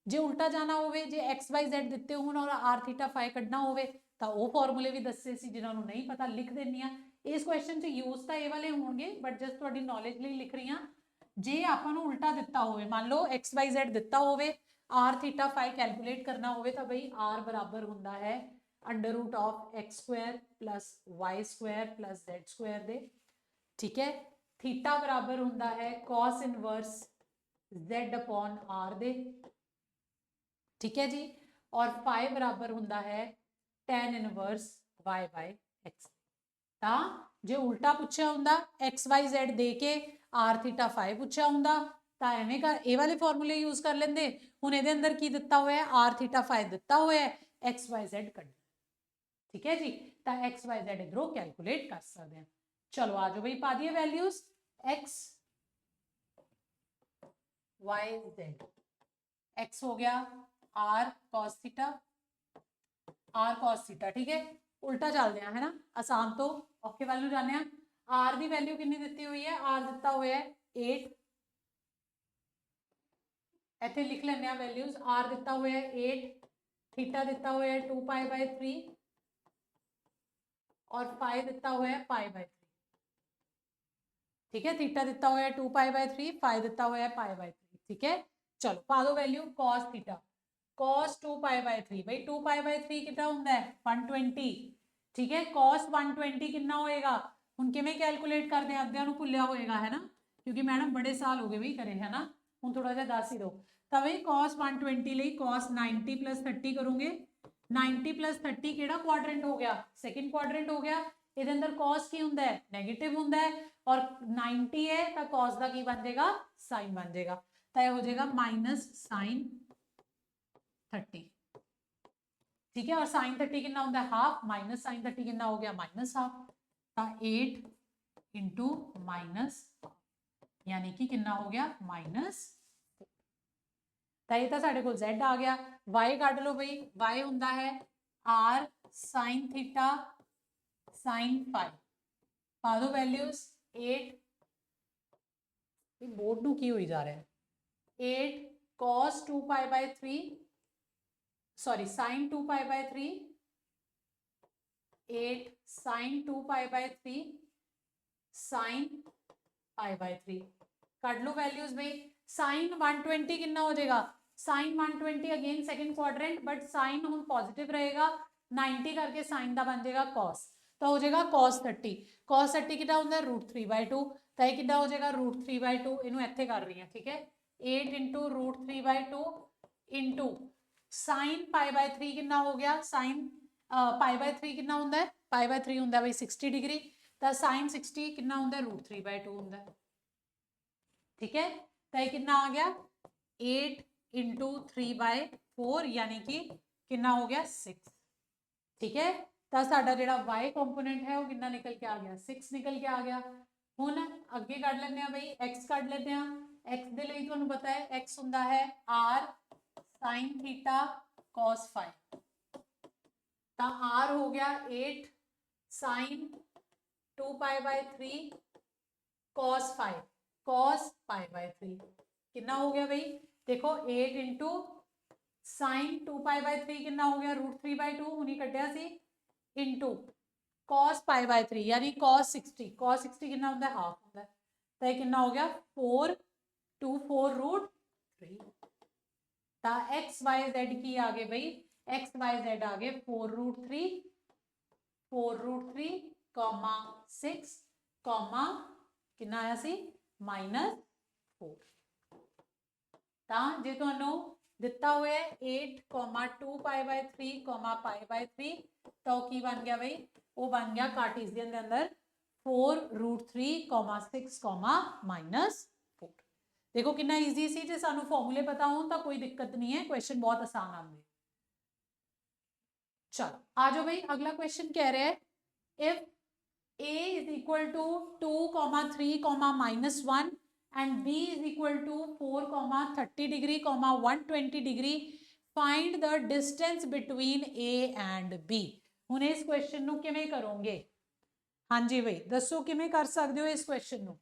Speaker 1: ਜੇ ਉਲਟਾ ਜਾਣਾ ਹੋਵੇ, ਜੇ x y z ਦਿੱਤੇ ਹੋਣ ਔਰ r थीटा फाई ਕੱਢਣਾ ਹੋਵੇ ਤਾਂ ਉਹ ਫਾਰਮੂਲੇ ਵੀ ਦੱਸੇ ਸੀ, ਜਿਨ੍ਹਾਂ ਨੂੰ ਨਹੀਂ ਪਤਾ ਲਿਖ ਦਿੰਨੀ ਆ। ਇਸ ਕੁਐਸਚਨ 'ਚ ਯੂਜ਼ ਤਾਂ ਇਹ ਵਾਲੇ ਹੋਣਗੇ, ਬਟ ਜਸਟ ਤੁਹਾਡੀ ਨੌਲੇਜ ਲਈ ਲਿਖ ਰਹੀ ਹਾਂ। ਜੇ ਆਪਾਂ ਨੂੰ ਉਲਟਾ ਦਿੱਤਾ ਹੋਵੇ, ਮੰਨ ਲਓ x y z ਦਿੱਤਾ ਹੋਵੇ, r थीटा फाई कैलकुलेट करना होवे तो भाई r बराबर हुंदा है under root of x square plus y square plus z square दे, ठीक है। थीटा बराबर हुंदा है cos inverse z upon r दे, ठीक है जी। और फाई बराबर हुंदा है tan inverse y by x। ਤਾਂ ਜੇ ਉਲਟਾ ਪੁੱਛਿਆ ਹੁੰਦਾ x y z ਦੇ ਕੇ r थीटा फाई ਪੁੱਛਿਆ ਹੁੰਦਾ ਤਾਂ ਐਵੇਂ ਕਰ ਇਹ ਵਾਲੇ ਫਾਰਮੂਲੇ ਯੂਜ਼ ਕਰ ਲੈਂਦੇ। ਹੁਣ ਇਹਦੇ ਅੰਦਰ ਕੀ ਦਿੱਤਾ ਹੋਇਆ ਹੈ, r थीटा फाई ਦਿੱਤਾ ਹੋਇਆ ਹੈ, x y z ਕੱਢ, ਠੀਕ ਹੈ ਜੀ। ਤਾਂ x y z ਇਧਰੋਂ ਕੈਲਕੂਲੇਟ ਕਰ ਸਕਦੇ ਹਾਂ। ਚਲੋ ਆ ਜਾਓ ਬਈ, ਪਾ ਦਈਏ values x y z। x ਹੋ ਗਿਆ r cos theta, r cos theta, ठीक है। उल्टा चलते हैं है ना, आसान तो औखे वाल नूं जाने। r की वैल्यू कितनी दी हुई है, r दिता हुआ है 8, इत्थे लिख लेने वैल्यूज। r दिता हुआ है 8, थीटा दिता हुआ है 2 पाई बाय 3 और फाई दिता हुआ है पाई बाय 3, ठीक है। थीटा दिता हुआ है 2 पाई बाय 3, फाई दिता हुआ है पाई बाय 3, ठीक है। चलो पा दो value cos theta, cos 2 pi by 3, भाई 2 पाई बाय 3 कितना होंदा है 120, ठीक है। cos 120 कितना होएगा, हुण किवें कैलकुलेट करदे आ, अद्धियां नूं भुल्लिया होएगा है ना, क्योंकि मैडम बड़े साल हो गए भी करे है ना, हुण थोड़ा जिहा दस ही दो। तो भाई cos 120 लई cos 90 प्लस 30 करोगे, 90 प्लस 30 किहड़ा क्वाड्रेंट हो गया, सैकेंड क्वाड्रेंट हो गया। इहदे अंदर cos की हुंदा है, नैगेटिव हुंदा है, और 90 है तो cos का की बन जाएगा, साइन बन जाएगा। तो यह हो जाएगा माइनस साइन 30, ठीक है। और साइन 30 कितना होता है हाफ, माइनस साइन 30 कितना हो गया माइनस हाफ। तो 8 इंटू माइनस यानी कि कितना हो गया माइनस। तो ये तो साढ़े को z आ गया, y कट लो भाई, y होंदा है r sine theta sine phi, पा दो वैल्यूज 8, बोर्ड नूं की होई जा रहा है, 8 cos 2 pi by 3, sorry sine 2 pi by 3, 8 sine 2 pi by 3 sine pi by 3, cut लो वैल्यूज भाई। साइन 120 कितना हो जाएगा, sine 120 again second quadrant, but sine हम पॉजिटिव रहेगा, 90 करके साइन का बन जाएगा कॉस, तो हो जाएगा cos 30, cos 30 कितना होता है √3/2, तो ये कितना हो जाएगा √3/2, इनू इत्थे कर रही है, ठीक है। 8 into √3/2 into sine pi by 3 कितना हो गया, साइन पाई बाय 3 कितना होंदा है, पाई बाय 3 होंदा है भाई 60 डिग्री, तो साइन 60 कितना होंदा है √3/2 होंदा है, ठीक है। तो ये कितना आ गया 8 इंटू 3/4 यानी कि कितना हो गया 6, ठीक है। तो साडा जिहड़ा y कंपोनेंट है वो कितना निकल के आ गया 6 निकल के आ गया। हुण अगे कढ लैंदे आ बई x कढ लैंदे आ, x दे लई तुहानूं पता है x हुंदा है r sin theta cos phi, तो r हो गया 8 sin 2 pi by 3 cos phi, cos pi by 3 कितना हो गया भाई, देखो 8 इंटू साइन 2 पाई बाय 3 कितना हो गया √3/2 हुणी कढ़िया सी, इंटू cos पाई बाय 3 यानी cos 60, cos 60 कितना होता है हाफ होता है, तो ये कितना हो गया 4 2 4 √3, तो एक्स वाई जेड की आ गए भाई, एक्स वाई जेड आ गए 4√3 कॉमा 6 कॉमा कितना आया सी -4। ਤਾਂ ਜੇ ਤੁਹਾਨੂੰ ਦਿੱਤਾ ਹੋਇਆ 8,2π/3, π/3 ਤਾਂ ਉਹ ਕੀ ਬਣ ਗਿਆ ਬਈ, ਉਹ ਬਣ ਗਿਆ ਕਾਰਟੇਸੀਅਨ ਦੇ ਅੰਦਰ 4√3, 6, -4। देखो कितना ईजी सी, जे सानू फॉर्मूले पता हो तो कोई दिक्कत नहीं है, क्वेश्चन बहुत आसान आते। चलो आ जाओ भाई, अगला क्वेश्चन कह रहा है if a is equal to 2, 3, -1 and b is equal to 4, 30 degree, 120 degree, find the distance between a and b। ਹੁਣ ਇਸ क्वेश्चन ਨੂੰ ਕਿਵੇਂ ਕਰੋਗੇ? हाँ जी भाई दसो किमें कर सकते हो इस क्वेश्चन ਨੂੰ?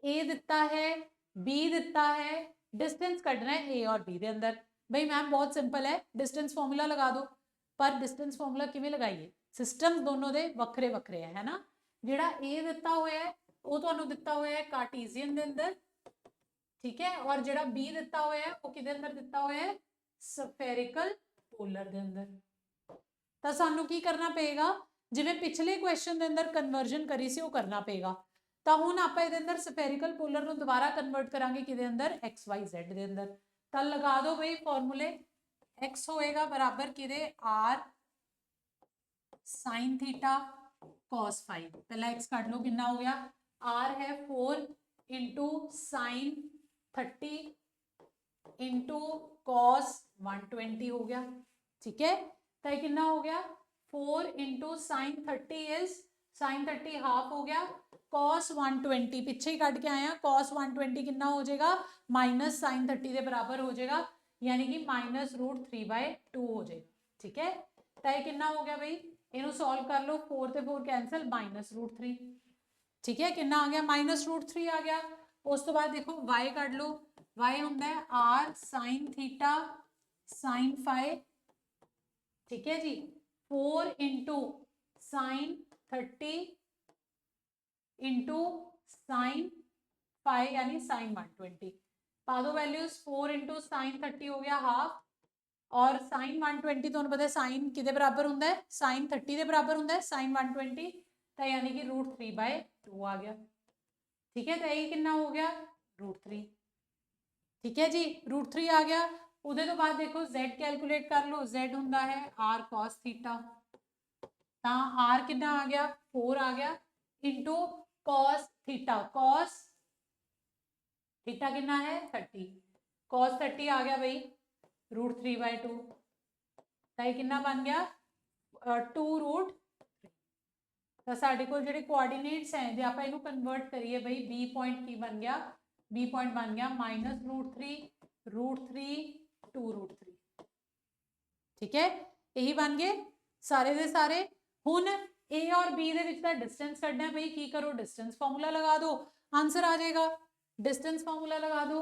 Speaker 1: a ਦਿੱਤਾ है, b ਦਿੱਤਾ है, डिस्टेंस कढ़ना है a और b ਦੇ अंदर। भाई मैम बहुत सिंपल है, डिस्टेंस फॉर्मूला लगा दो। पर डिस्टेंस फॉर्मूला किमें लगाइए? सिस्टम दोनों दे वक्रे वक्रे है ना। ਜਿਹੜਾ a ਦਿੱਤਾ ਹੋਇਆ ਹੈ ਉਹ ਤੁਹਾਨੂੰ ਦਿੱਤਾ ਹੋਇਆ ਹੈ ਕਾਰਟੇਸੀਅਨ ਦੇ ਅੰਦਰ, ਠੀਕ ਹੈ, ਔਰ ਜਿਹੜਾ b ਦਿੱਤਾ ਹੋਇਆ ਹੈ ਉਹ ਕਿਹਦੇ ਅੰਦਰ ਦਿੱਤਾ ਹੋਇਆ ਹੈ? ਸਫੈਰਿਕਲ ਪੋਲਰ ਦੇ ਅੰਦਰ। ਤਾਂ ਸਾਨੂੰ ਕੀ ਕਰਨਾ ਪਏਗਾ? ਜਿਵੇਂ ਪਿਛਲੇ ਕੁਐਸਚਨ ਦੇ ਅੰਦਰ ਕਨਵਰਜਨ ਕਰੀ ਸੀ ਉਹ ਕਰਨਾ ਪਏਗਾ। ਤਾਂ ਹੁਣ ਆਪਾਂ ਇਹਦੇ ਅੰਦਰ ਸਫੈਰਿਕਲ ਪੋਲਰ ਨੂੰ ਦੁਬਾਰਾ ਕਨਵਰਟ ਕਰਾਂਗੇ ਕਿਹਦੇ ਅੰਦਰ? एक्स वाई जेड ਦੇ ਅੰਦਰ। ਤਾਂ ਲਗਾ ਦਿਓ ਬਈ ਫਾਰਮੂਲੇ। x ਹੋਏਗਾ ਬਰਾਬਰ ਕਿਹਦੇ? r sin theta cos phi. पहला x काट लो, कितना हो गया? r है 4 इंटू साइन 30 इंटू cos 120 हो गया, ठीक है। तो ये कितना हो गया? 4 into sine 30 is sine 30 half हो गया, cos 120 पिछे ही कट के आया, cos 120 कितना हो जाएगा? माइनस साइन 30 के बराबर हो जाएगा, यानी कि -√3/2 हो जाएगा, ठीक है। तो ये कितना हो गया भाई? इनू सॉल्व कर लो, 4 से 4 कैंसल, -√3, ठीक है। कितना आ गया? -√3 आ गया। उस तो बाद देखो y कट लो, y होंगे r sin theta sin phi, ठीक है जी, 4 into sine 30 into sine phi यानी साइन 120। पा दो वैल्यूज, 4 इंटू साइन 30 हो गया हाफ, और साइन 120 तो पता है साइन किदे बराबर होंगे? साइन 30 के बराबर होंगे साइन 120, तो यानी कि √3/2 आ गया, ठीक है। तो यही कितना हो गया? √3, ठीक है जी, √3 आ गया। उहदे तो बाद देखो z कैलकुलेट कर लो, z होंदा है r cos थीटा, तो r कितना आ गया? 4 आ गया, into cos theta, cos theta कितना है? 30, cos 30 आ गया भाई √3/2, तो ये कितना बन गया? 2√3। तो साढ़े को जो कोआर्डिनेट्स हैं जो आप इनू कन्वर्ट करिए भाई, बी पॉइंट की बन गया? बी पॉइंट बन गया -√3, √3, 2√3, ठीक है। यही बन गए सारे दे सारे। हुन ए और बी दे विच दा डिस्टेंस कढ़ना है भाई, की करो? डिस्टेंस फॉर्मूला लगा दो, आंसर आ जाएगा। डिस्टेंस फॉर्मूला लगा दो,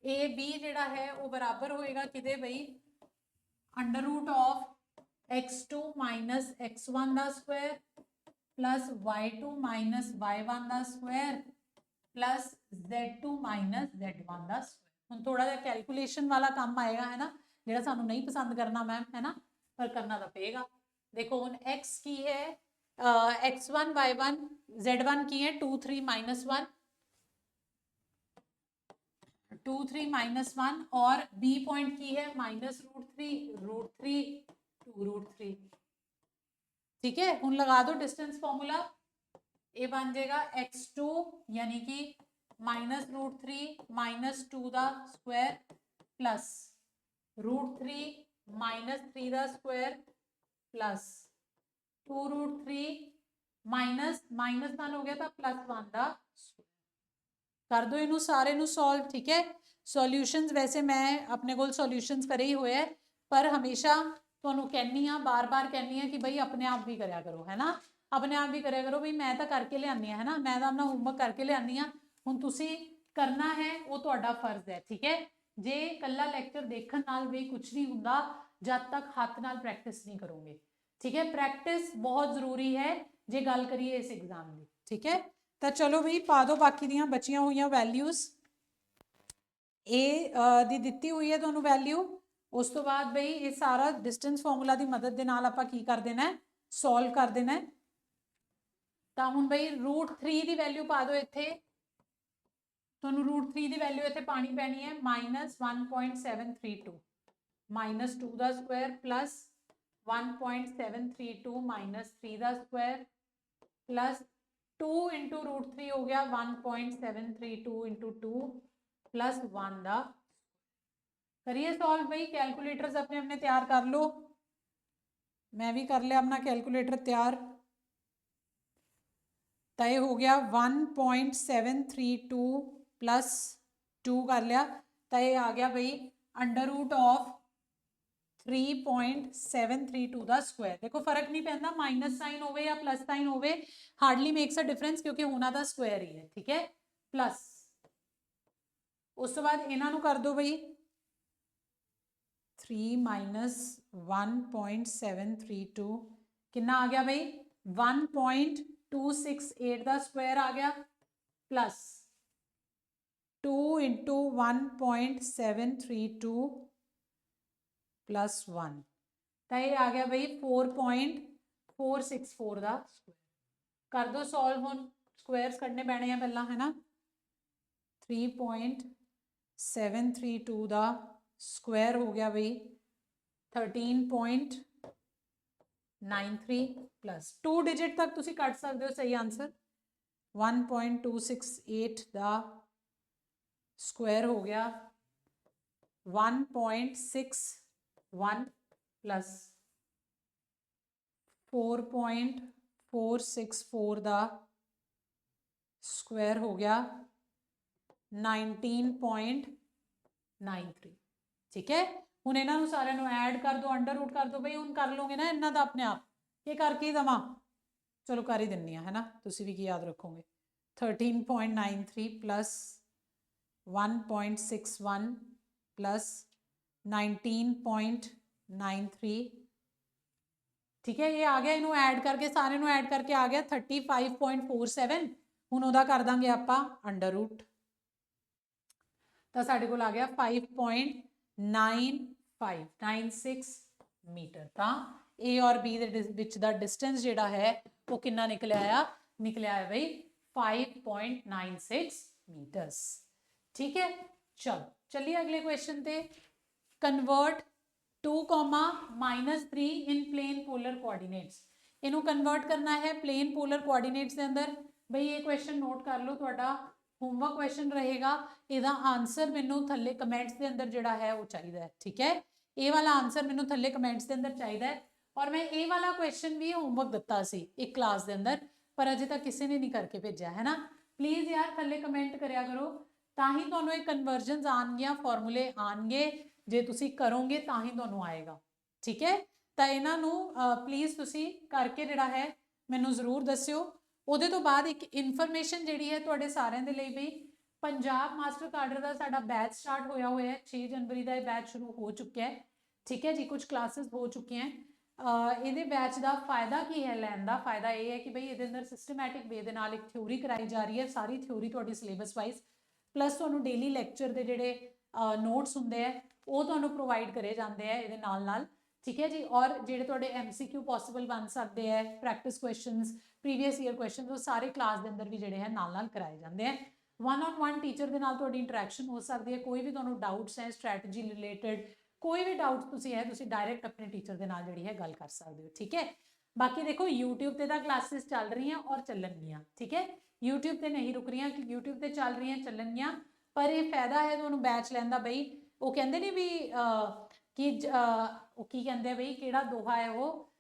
Speaker 1: ए बी जिहड़ा है वो बराबर होएगा किदे भाई? √of x2 माइनस x1 दा square plus y2 minus y1 दा square plus z2 minus z1 दा स्क्वायर। हुण थोड़ा जिहा कैलकुलेशन वाला काम आएगा है ना, जिहड़ा सानू नहीं पसंद करना मैम, है ना, पर करना तो पेगा। देखो हुण x की है x1 y1, z1 की है 2 3 -1, 2 3 -1, और b पॉइंट की है -√3, √3, 2√3, ठीक है। हुण लगा दो डिस्टेंस फॉर्मूला, ये बन जाएगा x2 यानी कि -√3 -2 दा स्क्वायर प्लस √3 -3 दा स्क्वायर प्लस 2√3 -1 हो गया था +1 दा स्क्वायर। कर दो इनू सारे नू सॉल्व, ठीक है। सॉल्यूशंस वैसे मैं अपने को सॉल्यूशंस करे ही हुए है, पर हमेशा तुहानू कहनी हाँ, बार बार कहनी हाँ कि भाई अपने आप भी करया करो, है ना, अपने आप भी करया करो। भाई मैं तो करके लियानी है ना, मैं तो अपना होमवर्क करके लियानी हाँ, हुण तुसी करना है वो तुहाडा फर्ज है, ठीक है। जे कल्ला लैक्चर देखण नाल भी कुछ नहीं हुंदा जब तक हाथ नाल प्रैक्टिस नहीं करोगे, ठीक है। प्रैक्टिस बहुत जरूरी है जे गल करिए इस एग्जाम की, ठीक है। तो चलो भाई पा दो बाकी दियां बचियां हुई वैल्यूज। ए दी दिती हुई है तुहानू वैल्यू, उस तो बाद भाई ये सारा डिस्टेंस फॉर्मूला की मदद के नाल आपां की कर देना है? सॉल्व कर देना है। तो हुण भाई √3 की वैल्यू पा दो इत्थे, ਤੁਹਾਨੂੰ √3 ਦੀ ਵੈਲਿਊ ਇੱਥੇ ਪਾਣੀ ਪੈਣੀ ਹੈ -1.732 -2 ਦਾ ਸਕੁਆਇਰ ਪਲੱਸ 1.732 -3 ਦਾ ਸਕੁਆਇਰ प्लस 2 इंटू √3 हो गया 1.732 इंटू 2 प्लस 1 का। करिए सॉल्व भाई, कैलकुलेटर्स अपने अपने तैयार कर लो, मैं भी कर लिया अपना कैलकुलेटर तैयार। तो ये हो गया 1.732 प्लस 2 कर लिया, तो ये आ गया भाई √ऑफ 3.732 ਦਾ ਸਕੁਆਇਰ। देखो फर्क नहीं पैंदा, माइनस साइन होवे या प्लस साइन होवे, हार्डली मेक्स अ डिफरेंस क्योंकि होना तो स्क्वायर ही है, ठीक है। प्लस उस तो बाद इन्हां नूं कर दो बई 3 माइनस 1.732 कितना आ गया बई 1.268 का स्क्वायर आ गया प्लस 2 इंटू 1.732 प्लस 1, तो ये आ गया भाई 4.464 का स्क्वायर। कर दो सॉल्व, हम स्क्वायर्स करने पैने हैं पहला, है ना। 3.732 का स्क्वायर हो गया भाई 13.93 प्लस 2 डिजिट तक तुसी कट सकते हो, सही आंसर 1.268 का स्क्वायर हो गया 1.61 प्लस 4.464 का स्क्वायर हो गया 19.93, ठीक है। हुण इन्हां नूं सारिआं नूं ऐड कर दो, अंडर रूट कर दो बई, हुण कर लोगे ना इन्हां दा अपने आप, ये करके ही दवां, चलो कर ही दिन्नी है ना, तुसी भी की याद रखोगे। 13.93 प्लस 1.61 प्लस 19.93, ठीक है। ये आ गया, इनू ऐड करके सारे नू ऐड करके आ गया 35.47। हुण उहदा कर दांगे आपां अंडर रूट, तो साडे कोल आ गया 5.9596 मीटर। तो ए और बी दे विच दा डिस्टेंस जिहड़ा है वो कितना निकलिया आ, निकलिया है बई 5.96 मीटर्स, ठीक है। चलो चलिए अगले क्वेश्चन पे। कन्वर्ट 2, -3 इन प्लेन पोलर कोआर्डीनेट्स। इनू कन्वर्ट करना है प्लेन पोलर कोआर्डीनेट्स के अंदर। बई ये क्वेश्चन नोट कर लो, तुहाडा होमवर्क क्वेश्चन रहेगा, इहदा आंसर मैनू थल्ले कमेंट्स के अंदर जिहड़ा है वो चाहिए है, ठीक है। ये वाला आंसर मैनू थल्ले कमेंट्स के अंदर चाहिए है, और मैं ये वाला क्वेश्चन भी होमवर्क दिता सी एक क्लास के अंदर, पर अजे तक किसी ने नहीं करके भेजा है ना। प्लीज़ यार थल्ले कमेंट करिया करो, तां ही तुहानूं ये कन्वर्जनस आउणगियां, फॉर्मूले आउणगे, जे तुसी करोगे तां ही तुहानूं आएगा, ठीक है। तो इन्हां नूं प्लीज़ तुसी करके जिहड़ा है मैनूं जरूर दस्सिओ। ਉਹਦੇ ਤੋਂ ਬਾਅਦ एक इन्फॉर्मेशन ਜਿਹੜੀ है ਤੁਹਾਡੇ ਸਾਰਿਆਂ ਦੇ ਲਈ ਵੀ, पंजाब मास्टर कार्डर का साडा बैच स्टार्ट होया हुआ है, 6 जनवरी का बैच शुरू हो चुका है, ठीक है जी। कुछ क्लासेस हो चुकी हैं। ये बैच का फायदा की है, लैन का फायदा यह है कि बई ये अंदर सिस्टमैटिक वे दे नाल एक थ्योरी कराई जा रही है, सारी थ्योरी तुहाडी सिलेबस वाइज, प्लस तुहानूं डेली लैक्चर के जिहड़े नोट्स हुंदे है वो तुहानूं प्रोवाइड करे जाते हैं ये नाल, ठीक है जी। और जिहड़े तुहाडे MCQ पॉसिबल बन सकते हैं, practice questions, previous year question, वो सारे क्लास के अंदर भी जिहड़े है नाल कराए जाते हैं। 1-on-1 टीचर के नाल तुहाडी इंटरैक्शन हो सकती है, कोई भी तुहानूं डाउट्स है स्ट्रैटजी रिलेटेड, कोई भी डाउट तुसीं है तुसीं डायरैक्ट अपने टीचर के नाल जिहड़ी है गल कर सकते हो, ठीक है। बाकी देखो यूट्यूब ते तां क्लासेस चल रही हैं और चलणगियां, ठीक है। यूट्यूब ते नहीं रुक रही, यूट्यूब ते चल रही हैं, चलणगियां, पर यह फायदा है तुहानूं बैच लैण दा। बई वो कहंदे नहीं भी कि की कहंदे बई किहड़ा दोहा है वो,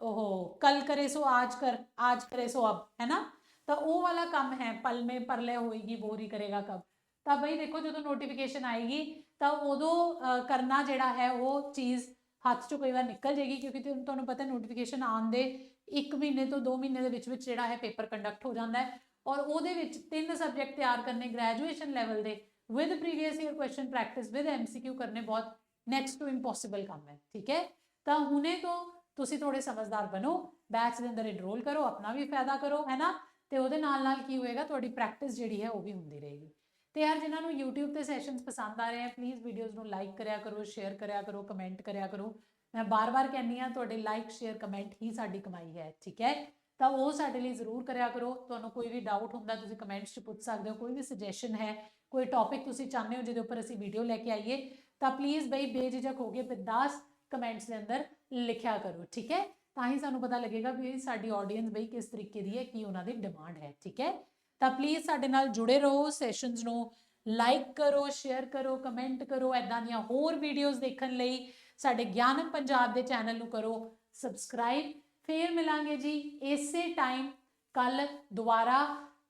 Speaker 1: ओहो कल करे सो आज कर, आज करे सो अब, है ना। तो वो वाला काम है, पल में परलय होएगी बोरी करेगा कब। तो बई देखो जो नोटिफिकेशन आएगी तो उदों करना जिहड़ा है वो चीज़ हाथ चों कई बार निकल जाएगी, क्योंकि तुहानूं पता नोटिफिकेशन आउण दे 1 महीने तो 2 महीने के विच जिहड़ा है पेपर कंडक्ट हो जाता है, और उहदे विच 3 सब्जैक्ट तैयार करने ग्रैजुएशन लैवल के with previous year question practice with MCQ करने बहुत नैक्सट टू इंपॉसिबल काम है, ठीक है। तो हुणे तो तुसी थोड़े समझदार बनो, बैच के अंदर इनरोल करो, अपना भी फायदा करो, है ना। तो वो नाल की होएगा, थोड़ी प्रैक्टिस जिहड़ी है वो भी होंदी रहेगी। तो यार जिन्होंने यूट्यूब के सैशनस पसंद आ रहे हैं, प्लीज़ वीडियोज़ को लाइक करा करो, शेयर करा करो, कमेंट करा करो। मैं बार बार कहनी हाँ, थोड़े लाइक शेयर कमेंट ही साडी कमाई है, ठीक है। ਤਾਂ ਉਹ ਸਾਡੇ ਲਈ ਜ਼ਰੂਰ ਕਰਿਆ ਕਰੋ। ਤੁਹਾਨੂੰ ਕੋਈ ਵੀ ਡਾਊਟ ਹੁੰਦਾ ਤੁਸੀਂ ਕਮੈਂਟਸ 'ਚ ਪੁੱਛ ਸਕਦੇ ਹੋ, ਕੋਈ ਵੀ ਸੁਜੈਸ਼ਨ ਹੈ, ਕੋਈ ਟੌਪਿਕ ਤੁਸੀਂ ਚਾਹੁੰਦੇ ਹੋ ਜਿਹਦੇ ਉੱਪਰ ਅਸੀਂ ਵੀਡੀਓ ਲੈ ਕੇ ਆਈਏ, ਤਾਂ ਪਲੀਜ਼ ਬਈ ਬੇਝਿਜਕ ਹੋ ਕੇ ਬਿੰਦਾਸ ਕਮੈਂਟਸ ਦੇ ਅੰਦਰ ਲਿਖਿਆ ਕਰੋ, ਠੀਕ ਹੈ। ਤਾਂ ਹੀ ਸਾਨੂੰ ਪਤਾ ਲੱਗੇਗਾ ਵੀ ਸਾਡੀ ਆਡੀਅנס ਬਈ ਕਿਸ ਤਰੀਕੇ ਦੀ ਹੈ, ਕੀ ਉਹਨਾਂ ਦੀ ਡਿਮਾਂਡ ਹੈ, ਠੀਕ ਹੈ। ਤਾਂ ਪਲੀਜ਼ ਸਾਡੇ ਨਾਲ ਜੁੜੇ ਰਹੋ, ਸੈਸ਼ਨਸ ਨੂੰ ਲਾਈਕ ਕਰੋ, ਸ਼ੇਅਰ ਕਰੋ, ਕਮੈਂਟ ਕਰੋ। ਇੱਦਾਂ ਦੀਆਂ ਹੋਰ ਵੀਡੀਓਜ਼ ਦੇਖਣ ਲਈ ਸਾਡੇ ਗਿਆਨਮ ਪੰਜਾਬ ਦੇ ਚੈਨਲ ਨੂੰ ਕਰੋ ਸਬਸਕ੍ਰਾਈਬ। ਫਿਰ ਮਿਲਾਂਗੇ ਜੀ ਇਸੇ ਟਾਈਮ ਕੱਲ ਦੁਬਾਰਾ।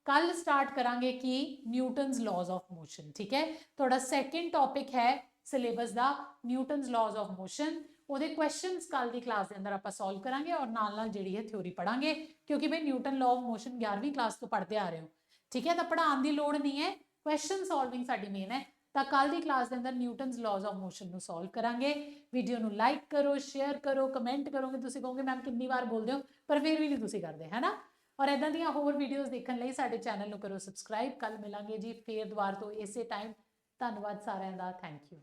Speaker 1: ਕੱਲ ਸਟਾਰਟ ਕਰਾਂਗੇ ਕਿ ਨਿਊਟਨਸ ਲਾਜ਼ ਆਫ ਮੋਸ਼ਨ, ਠੀਕ ਹੈ। ਤੁਹਾਡਾ ਸੈਕਿੰਡ ਟੌਪਿਕ ਹੈ syllabus the Newton's ਲਾਜ਼ of motion. ਉਹਦੇ ਕੁਐਸਚਨਸ ਕੱਲ ਦੀ ਕਲਾਸ ਦੇ ਅੰਦਰ ਆਪਾਂ ਸੋਲਵ ਕਰਾਂਗੇ ਔਰ ਨਾਲ ਨਾਲ ਜਿਹੜੀ ਹੈ ਥਿਊਰੀ ਪੜਾਂਗੇ, ਕਿਉਂਕਿ ਬਈ ਨਿਊਟਨ ਲਾਅ ਆਫ ਮੋਸ਼ਨ 11ਵੀਂ ਕਲਾਸ ਤੋਂ ਪੜ੍ਹਦੇ ਆ ਰਹੇ ਹੋ, ਠੀਕ ਹੈ। ਤਾਂ ਪੜ੍ਹਾਉਣ ਦੀ ਲੋੜ ਨਹੀਂ ਹੈ, ਕੁਐਸਚਨ ਸੋਲਵਿੰਗ ਸਾਡੀ ਮੇਨ ਹੈ। ਤਾਂ ਕੱਲ ਦੀ ਕਲਾਸ ਦੇ ਅੰਦਰ ਨਿਊਟਨਸ ਲਾਜ਼ ਆਫ ਮੋਸ਼ਨ ਨੂੰ ਸੋਲਵ ਕਰਾਂਗੇ। ਵੀਡੀਓ ਨੂੰ ਲਾਈਕ ਕਰੋ, ਸ਼ੇਅਰ ਕਰੋ, ਕਮੈਂਟ ਕਰੋਗੇ। ਤੁਸੀਂ ਕਹੋਗੇ ਮੈਮ ਕਿੰਨੀ ਵਾਰ ਬੋਲਦੇ ਹੋ, ਪਰ ਫਿਰ ਵੀ ਨਹੀਂ ਤੁਸੀਂ ਕਰਦੇ, ਹੈ ਨਾ। ਔਰ ਇਦਾਂ ਦੀਆਂ ਹੋਰ ਵੀਡੀਓਜ਼ ਦੇਖਣ ਲਈ ਸਾਡੇ ਚੈਨਲ ਨੂੰ ਕਰੋ ਸਬਸਕ੍ਰਾਈਬ। ਕੱਲ ਮਿਲਾਂਗੇ ਜੀ ਫੇਰ ਦੁਬਾਰਾ ਤੋਂ ਇਸੇ ਟਾਈਮ। ਧੰਨਵਾਦ ਸਾਰਿਆਂ ਦਾ, ਥੈਂਕ ਯੂ।